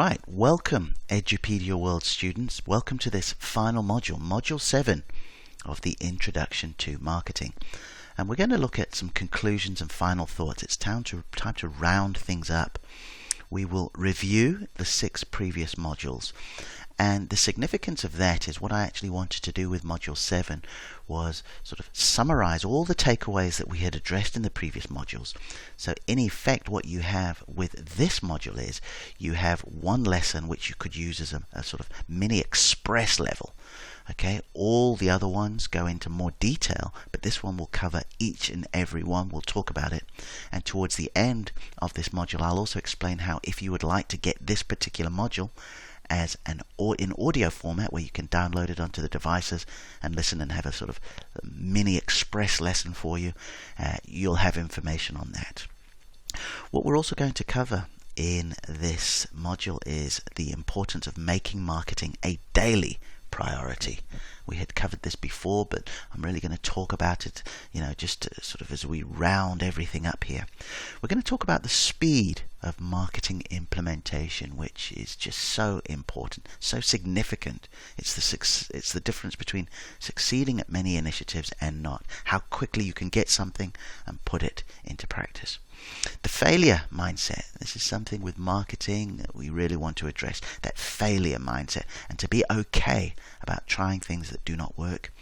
Right, welcome Edupedia World students. Welcome to this final module, Module 7 of the Introduction to Marketing. And we're going to look at some conclusions and final thoughts. It's time to round things up. We will review the 6 previous modules. And the significance of that is what I actually wanted to do with Module 7 was sort of summarize all the takeaways that we had addressed in the previous modules. So in effect what you have with this module is you have one lesson which you could use as a sort of mini express level. Okay, all the other ones go into more detail, but this one will cover each and every one. We'll talk about it. And towards the end of this module, I'll also explain how if you would like to get this particular module as in audio format where you can download it onto the devices and listen and have a sort of mini express lesson for you, you'll have information on that. What we're also going to cover in this module is the importance of making marketing a daily priority. We had covered this before, but I'm really going to talk about it, just sort of as we round everything up here. We're going to talk about the speed of marketing implementation, which is just so important, so significant. It's the difference between succeeding at many initiatives and not. How quickly you can get something and put it into practice. The failure mindset. This is something with marketing that we really want to address, that failure mindset, and to be okay about trying things that do not work.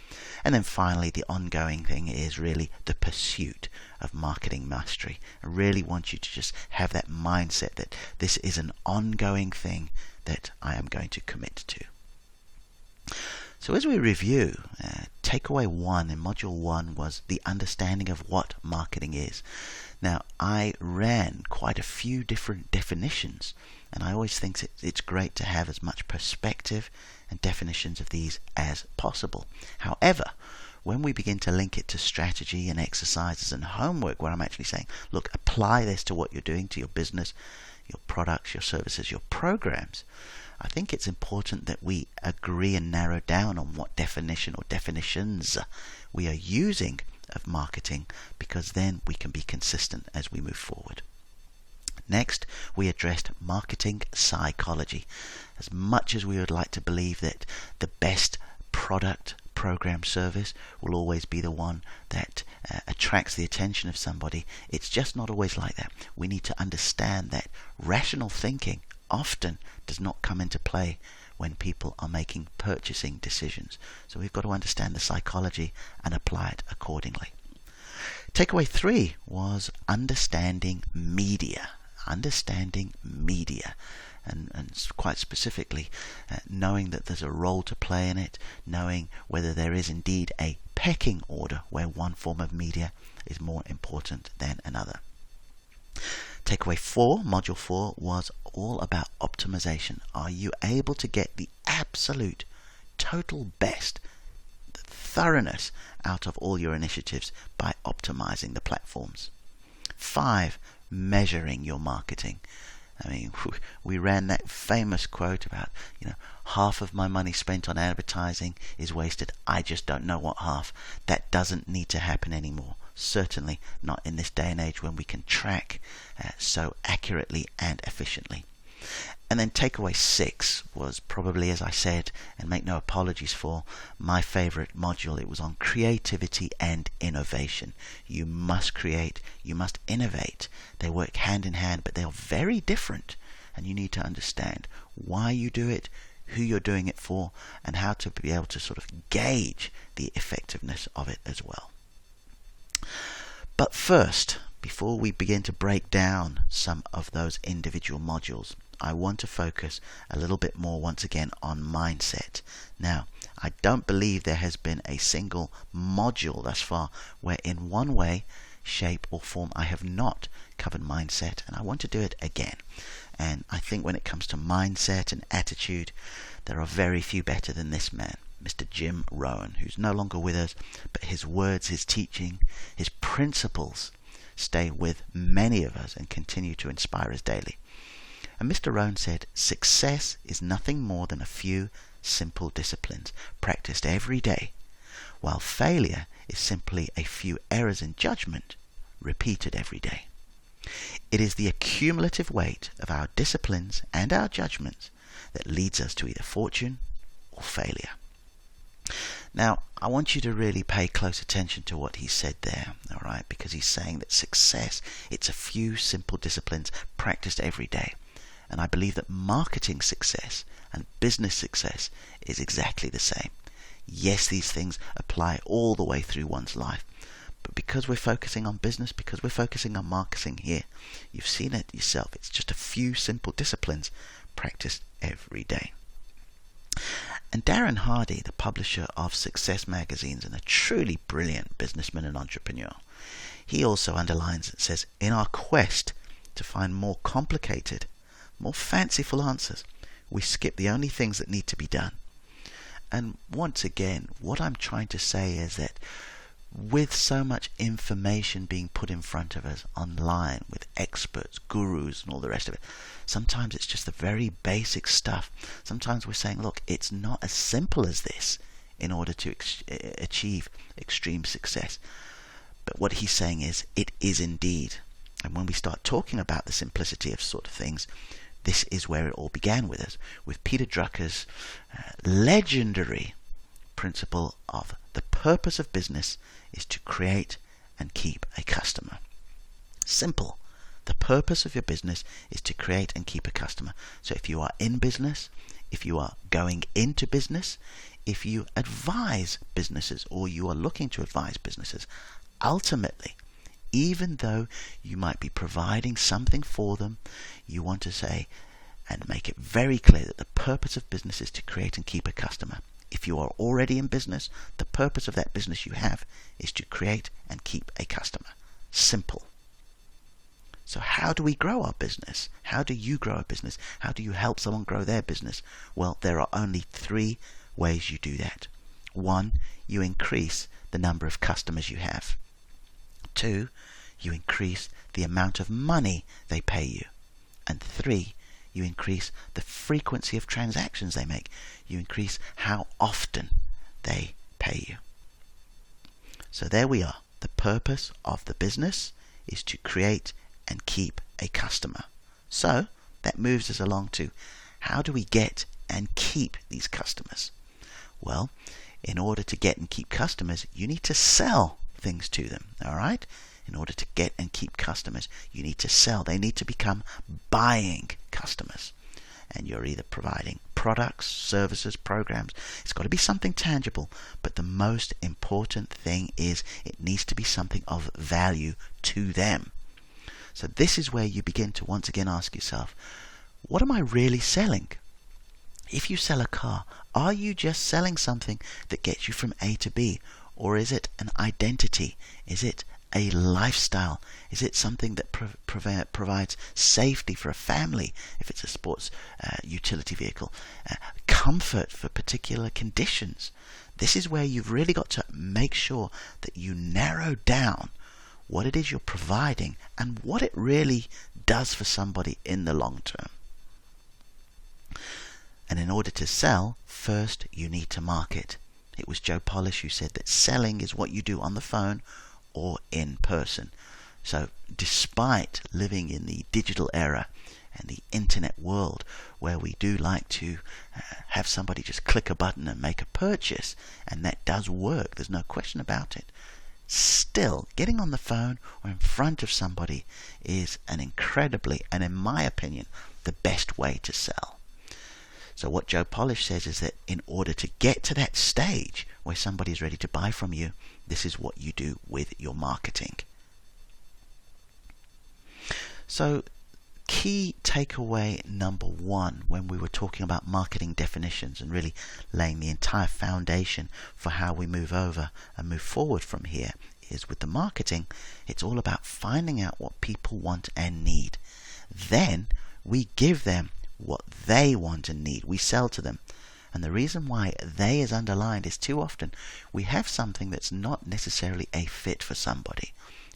And then finally, the ongoing thing is really the pursuit of marketing mastery. I really want you to just have that mindset that this is an ongoing thing that I am going to commit to. So as we review, takeaway 1 in Module 1 was the understanding of what marketing is. Now, I ran quite a few different definitions, and I always think it's great to have as much perspective and definitions of these as possible. However, when we begin to link it to strategy and exercises and homework, where I'm actually saying, look, apply this to what you're doing, to your business, your products, your services, your programs, I think it's important that we agree and narrow down on what definition or definitions we are using of marketing, because then we can be consistent as we move forward. Next, we addressed marketing psychology. As much as we would like to believe that the best product, program, service will always be the one that attracts the attention of somebody, it's just not always like that. We need to understand that rational thinking often does not come into play when people are making purchasing decisions. So we've got to understand the psychology and apply it accordingly. Takeaway 3 was understanding media. Understanding media. And quite specifically, knowing that there's a role to play in it, knowing whether there is indeed a pecking order where one form of media is more important than another. Takeaway 4, Module 4, was all about optimization. Are you able to get the absolute total best, the thoroughness out of all your initiatives by optimizing the platforms? 5, measuring your marketing. I mean, we ran that famous quote about, half of my money spent on advertising is wasted. I just don't know what half. That doesn't need to happen anymore. Certainly not in this day and age when we can track so accurately and efficiently. And then takeaway 6 was probably, as I said, and make no apologies for, my favorite module. It was on creativity and innovation. You must create, you must innovate. They work hand in hand, but they are very different. And you need to understand why you do it, who you're doing it for, and how to be able to sort of gauge the effectiveness of it as well. But first, before we begin to break down some of those individual modules, I want to focus a little bit more once again on mindset. Now, I don't believe there has been a single module thus far where in one way, shape or form I have not covered mindset, and I want to do it again. And I think when it comes to mindset and attitude, there are very few better than this man, Mr. Jim Rohn, who's no longer with us, but his words, his teaching, his principles stay with many of us and continue to inspire us daily. And Mr. Rohn said, success is nothing more than a few simple disciplines practiced every day, while failure is simply a few errors in judgment repeated every day. It is the accumulative weight of our disciplines and our judgments that leads us to either fortune or failure. Now, I want you to really pay close attention to what he said there, all right? Because he's saying that success, it's a few simple disciplines practiced every day. And I believe that marketing success and business success is exactly the same. Yes, these things apply all the way through one's life. But because we're focusing on business, because we're focusing on marketing here, you've seen it yourself. It's just a few simple disciplines practiced every day. And Darren Hardy, the publisher of Success magazines and a truly brilliant businessman and entrepreneur, he also underlines and says, in our quest to find more complicated, more fanciful answers, we skip the only things that need to be done. And once again, what I'm trying to say is that with so much information being put in front of us online with experts, gurus and all the rest of it, sometimes it's just the very basic stuff. Sometimes we're saying, look, it's not as simple as this in order to achieve extreme success. But what he's saying is, it is indeed. And when we start talking about the simplicity of sort of things, this is where it all began with us, with Peter Drucker's legendary principle of the purpose of business is to create and keep a customer. Simple. The purpose of your business is to create and keep a customer. So if you are in business, if you are going into business, if you advise businesses or you are looking to advise businesses, ultimately, even though you might be providing something for them, you want to say and make it very clear that the purpose of business is to create and keep a customer. If you are already in business, the purpose of that business you have is to create and keep a customer. Simple. So how do we grow our business? How do you grow a business? How do you help someone grow their business? Well, there are only 3 ways you do that. 1, you increase the number of customers you have. 2, you increase the amount of money they pay you. And 3, you increase the frequency of transactions they make. You increase how often they pay you. So there we are. The purpose of the business is to create and keep a customer. So that moves us along to, how do we get and keep these customers? Well, in order to get and keep customers, you need to sell things to them, all right? In order to get and keep customers, you need to sell. They need to become buying customers. And you're either providing products, services, programs. It's got to be something tangible. But the most important thing is it needs to be something of value to them. So this is where you begin to once again ask yourself, what am I really selling? If you sell a car, are you just selling something that gets you from A to B? Or is it an identity? Is it a lifestyle? Is it something that provides safety for a family if it's a sports utility vehicle? Comfort for particular conditions? This is where you've really got to make sure that you narrow down what it is you're providing and what it really does for somebody in the long term. And in order to sell, first you need to market. It was Joe Polish who said that selling is what you do on the phone or in person. So despite living in the digital era and the internet world where we do like to have somebody just click a button and make a purchase, and that does work, there's no question about it, still getting on the phone or in front of somebody is an incredibly, and in my opinion, the best way to sell. So what Joe Polish says is that in order to get to that stage where somebody is ready to buy from you, this is what you do with your marketing. So key takeaway number 1 when we were talking about marketing definitions and really laying the entire foundation for how we move over and move forward from here is with the marketing, it's all about finding out what people want and need. Then we give them what they want and need. We sell to them. And the reason why they is underlined is too often we have something that's not necessarily a fit for somebody.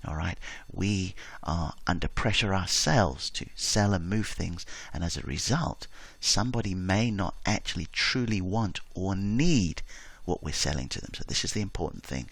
All right, we are under pressure ourselves to sell and move things, and as a result, somebody may not actually truly want or need what we're selling to them. So this is the important thing.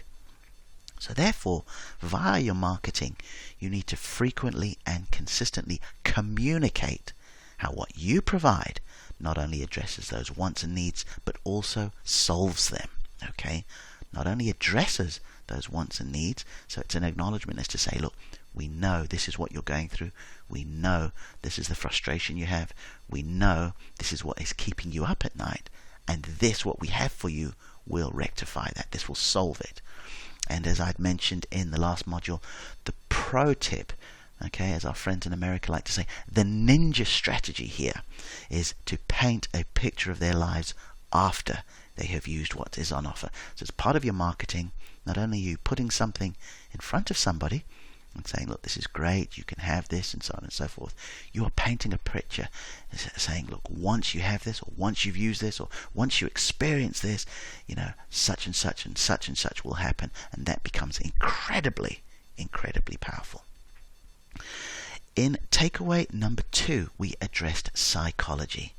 So therefore, via your marketing, you need to frequently and consistently communicate how what you provide not only addresses those wants and needs, but also solves them. Okay? Not only addresses those wants and needs, so it's an acknowledgement as to say, look, we know this is what you're going through. We know this is the frustration you have. We know this is what is keeping you up at night. And this, what we have for you, will rectify that. This will solve it. And as I'd mentioned in the last module, the pro tip, okay, as our friends in America like to say, the ninja strategy here is to paint a picture of their lives after they have used what is on offer. So as part of your marketing, not only are you putting something in front of somebody and saying, look, this is great, you can have this, and so on and so forth, you are painting a picture saying, look, once you have this, or once you've used this, or once you experience this, such and such and such and such will happen, and that becomes incredibly powerful. In takeaway number 2, we addressed psychology.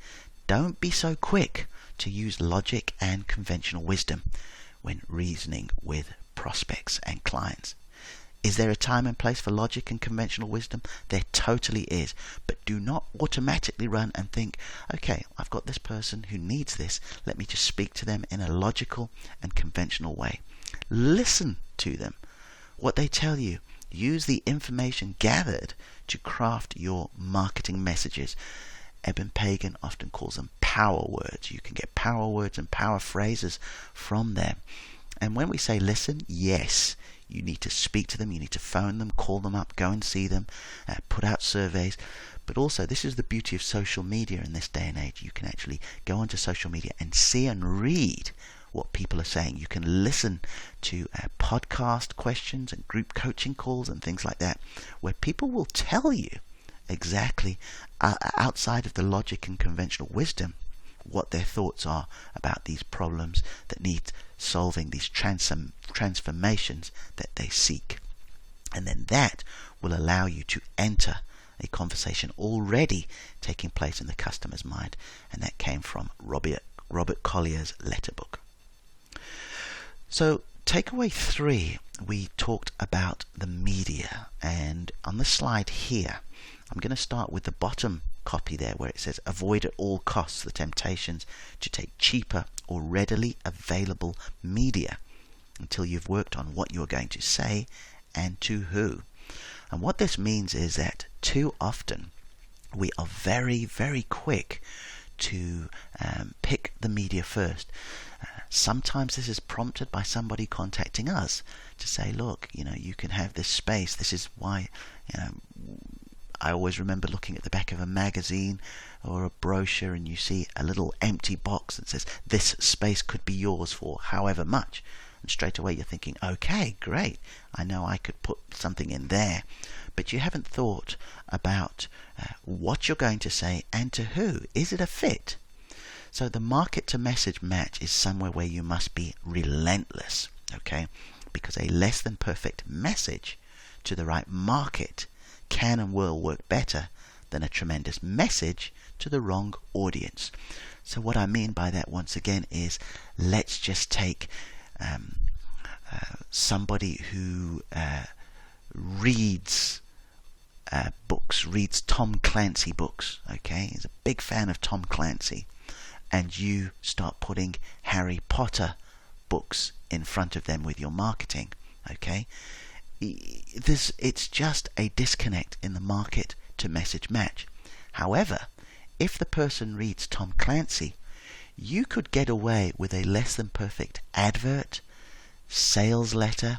Don't be so quick to use logic and conventional wisdom when reasoning with prospects and clients. Is there a time and place for logic and conventional wisdom? There totally is. But do not automatically run and think, okay, I've got this person who needs this. Let me just speak to them in a logical and conventional way. Listen to them. What they tell you. Use the information gathered to craft your marketing messages. Eben Pagan often calls them power words. You can get power words and power phrases from them. And when we say listen, yes, you need to speak to them, you need to phone them, call them up, go and see them, put out surveys. But also, this is the beauty of social media in this day and age. You can actually go onto social media and see and read what people are saying. You can listen to podcast questions and group coaching calls and things like that, where people will tell you exactly, outside of the logic and conventional wisdom, what their thoughts are about these problems that need solving, these transformations that they seek. And then that will allow you to enter a conversation already taking place in the customer's mind. And that came from Robert Collier's letter book. So takeaway 3, we talked about the media. And on the slide here, I'm going to start with the bottom copy there where it says avoid at all costs the temptations to take cheaper or readily available media until you've worked on what you're going to say and to who. And what this means is that too often we are very, very quick to pick the media first. Sometimes this is prompted by somebody contacting us to say, look, you can have this space. This is why, I always remember looking at the back of a magazine or a brochure and you see a little empty box that says, this space could be yours for however much. And straight away you're thinking, okay, great, I know I could put something in there. But you haven't thought about what you're going to say and to who. Is it a fit? So the market to message match is somewhere where you must be relentless, okay? Because a less than perfect message to the right market can and will work better than a tremendous message to the wrong audience. So what I mean by that once again is, let's just take somebody who reads books, reads Tom Clancy books, okay? He's a big fan of Tom Clancy. And you start putting Harry Potter books in front of them with your marketing, okay? It's just a disconnect in the market to message match. However, if the person reads Tom Clancy, you could get away with a less than perfect advert, sales letter,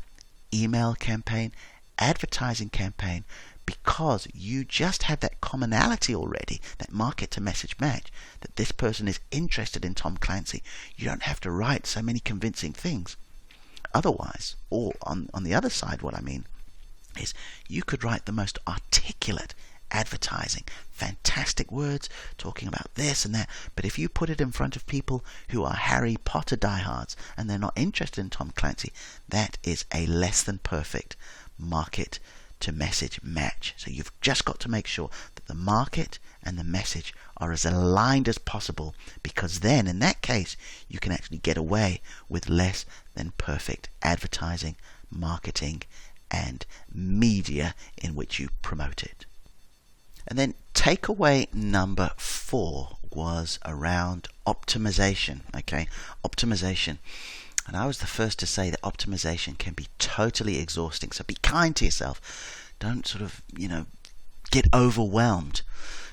email campaign, advertising campaign, because you just have that commonality already, that market to message match, that this person is interested in Tom Clancy. You don't have to write so many convincing things. Otherwise, or on the other side, what I mean is you could write the most articulate advertising, fantastic words talking about this and that, but if you put it in front of people who are Harry Potter diehards and they're not interested in Tom Clancy, that is a less than perfect market to message match. So you've just got to make sure that the market and the message are as aligned as possible, because then in that case you can actually get away with less than perfect advertising, marketing and media in which you promote it. And then takeaway number 4 was around optimization. Okay, optimization. And I was the first to say that optimization can be totally exhausting. So be kind to yourself. Don't sort of, get overwhelmed.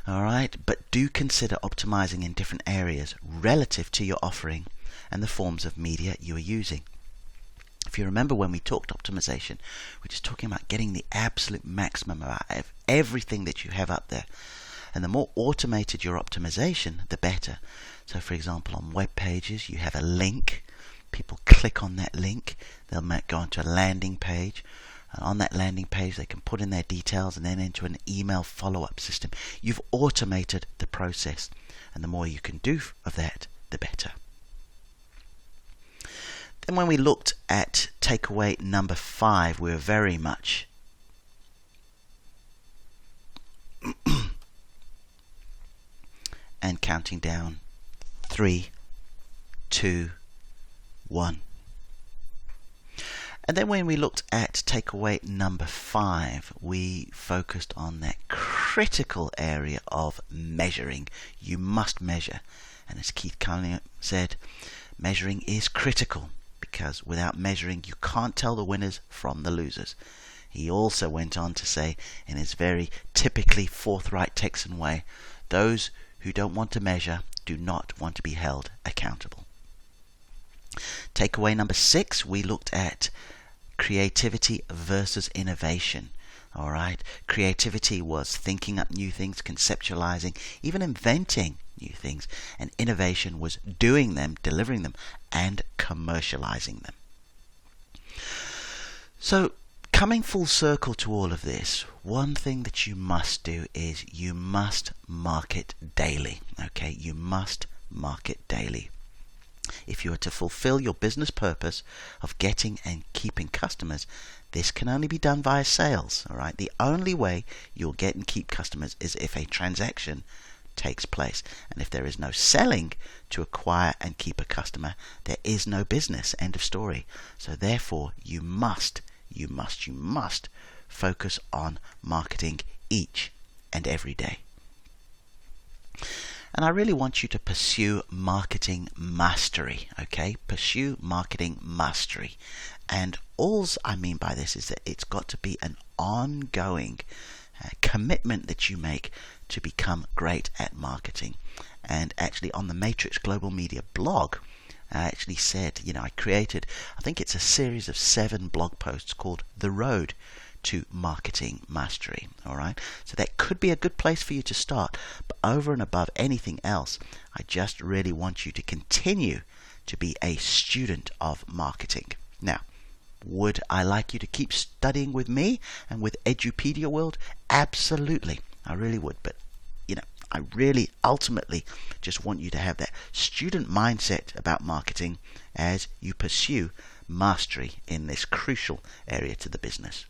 All right, but do consider optimizing in different areas relative to your offering and the forms of media you are using. If you remember when we talked optimization, we're just talking about getting the absolute maximum out of everything that you have up there. And the more automated your optimization, the better. So for example, on web pages, you have a link. People click on that link. They'll go onto a landing page. And on that landing page, they can put in their details and then into an email follow-up system. You've automated the process. And the more you can do of that, the better. Then when we looked at takeaway number 5, we were very much and counting down 3, 2, 1. And then when we looked at takeaway number 5, we focused on that critical area of measuring. You must measure. And as Keith Cunningham said, measuring is critical, because without measuring you can't tell the winners from the losers. He also went on to say, in his very typically forthright Texan way, those who don't want to measure do not want to be held accountable. Takeaway number 6, we looked at creativity versus innovation. All right, creativity was thinking up new things, conceptualizing, even inventing new things, and innovation was doing them, delivering them, and commercializing them. So, coming full circle to all of this, one thing that you must do is you must market daily. Okay, you must market daily. If you are to fulfill your business purpose of getting and keeping customers, this can only be done via sales. All right, the only way you'll get and keep customers is if a transaction takes place. And if there is no selling to acquire and keep a customer, there is no business. End of story. So therefore, you must focus on marketing each and every day. And I really want you to pursue marketing mastery, okay? Pursue marketing mastery. And all I mean by this is that it's got to be an ongoing commitment that you make to become great at marketing. And actually on the Matrix Global Media blog, I actually said, I created, I think it's a series of 7 blog posts called The Road to Marketing Mastery. All right, so that could be a good place for you to start, but over and above anything else, I just really want you to continue to be a student of marketing. Now, would I like you to keep studying with me and with Edupedia World? Absolutely, I really would, but I really ultimately just want you to have that student mindset about marketing as you pursue mastery in this crucial area to the business.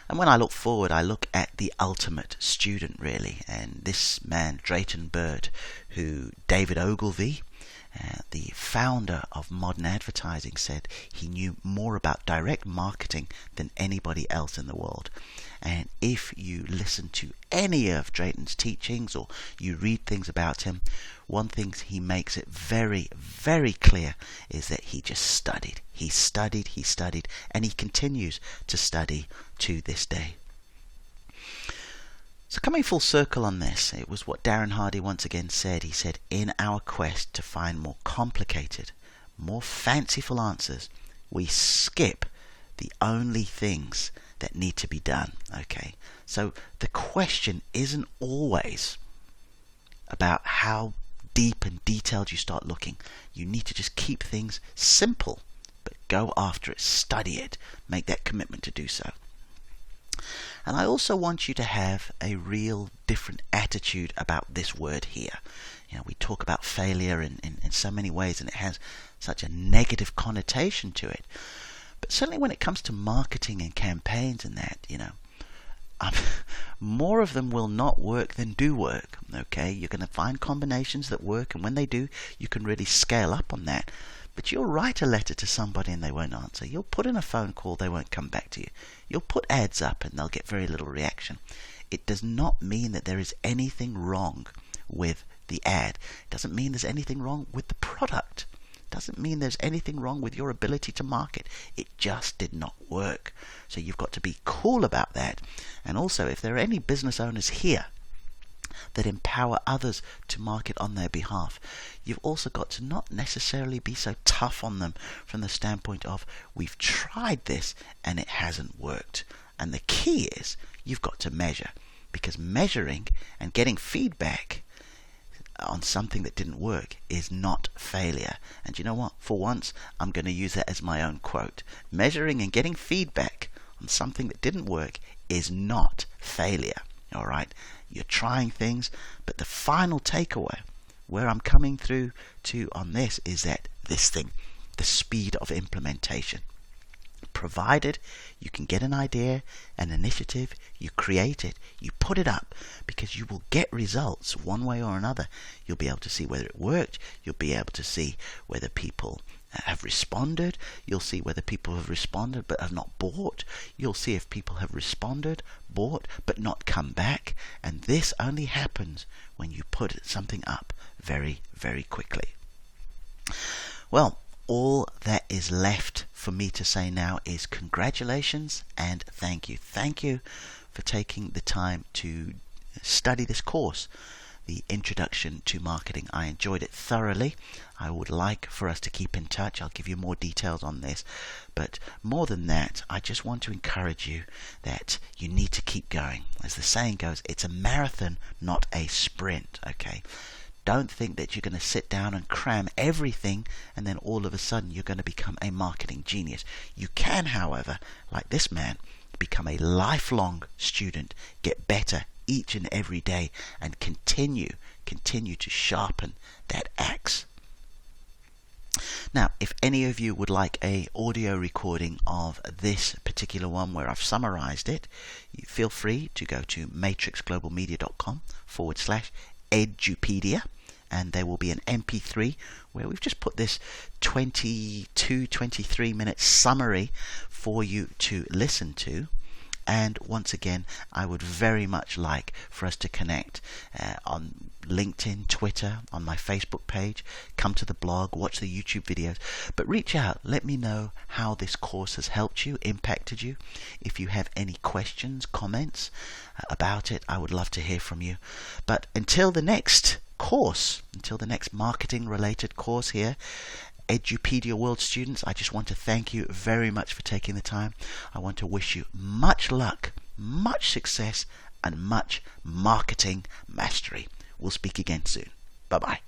And when I look forward, I look at the ultimate student, really. And this man, Drayton Bird, who David Ogilvy, the founder of modern advertising, said he knew more about direct marketing than anybody else in the world. And if you listen to any of Drayton's teachings or you read things about him, one thing he makes it very, very clear is that he just studied. He studied, and he continues to study to this day. So coming full circle on this, it was what Darren Hardy once again said. He said, in our quest to find more complicated, more fanciful answers, we skip the only things that need to be done. Okay, so the question isn't always about how deep and detailed you start looking. You need to just keep things simple, but go after it, study it, make that commitment to do so. And I also want you to have a real different attitude about this word here. We talk about failure in so many ways, and it has such a negative connotation to it. But certainly when it comes to marketing and campaigns and that, more of them will not work than do work. Okay, you're going to find combinations that work, and when they do, you can really scale up on that. But you'll write a letter to somebody and they won't answer. You'll put in a phone call, they won't come back to you. You'll put ads up and they'll get very little reaction. It does not mean that there is anything wrong with the ad. It doesn't mean there's anything wrong with the product. It doesn't mean there's anything wrong with your ability to market. It just did not work. So you've got to be cool about that. And also, if there are any business owners here that empower others to market on their behalf, you've also got to not necessarily be so tough on them from the standpoint of, we've tried this and it hasn't worked. And the key is you've got to measure, because measuring and getting feedback on something that didn't work is not failure. And you know what? For once, I'm going to use that as my own quote. Measuring and getting feedback on something that didn't work is not failure. All right? You're trying things, but the final takeaway, where I'm coming through to on this, is that this thing, the speed of implementation. Provided you can get an idea, an initiative, you create it, you put it up, because you will get results one way or another. You'll be able to see whether it worked. You'll be able to see whether people have responded. You'll see whether people have responded but have not bought. You'll see if people have responded, bought, but not come back. And this only happens when you put something up very, very quickly. Well, all that is left for me to say now is congratulations and thank you. Thank you for taking the time to study this course, the Introduction to Marketing. I enjoyed it thoroughly. I would like for us to keep in touch. I'll give you more details on this. But more than that, I just want to encourage you that you need to keep going. As the saying goes, it's a marathon, not a sprint. Okay? Don't think that you're going to sit down and cram everything and then all of a sudden you're going to become a marketing genius. You can, however, like this man, become a lifelong student, get better each and every day, and continue to sharpen that axe. Now, if any of you would like a audio recording of this particular one where I've summarized it, you feel free to go to matrixglobalmedia.com/Edupedia, and there will be an MP3 where we've just put this 23 minute summary for you to listen to. And once again, I would very much like for us to connect on LinkedIn, Twitter, on my Facebook page. Come to the blog, watch the YouTube videos, but reach out. Let me know how this course has helped you, impacted you. If you have any questions, comments about it, I would love to hear from you. But until the next course, until the next marketing related course here, Edupedia World students, I just want to thank you very much for taking the time. I want to wish you much luck, much success, and much marketing mastery. We'll speak again soon. Bye-bye.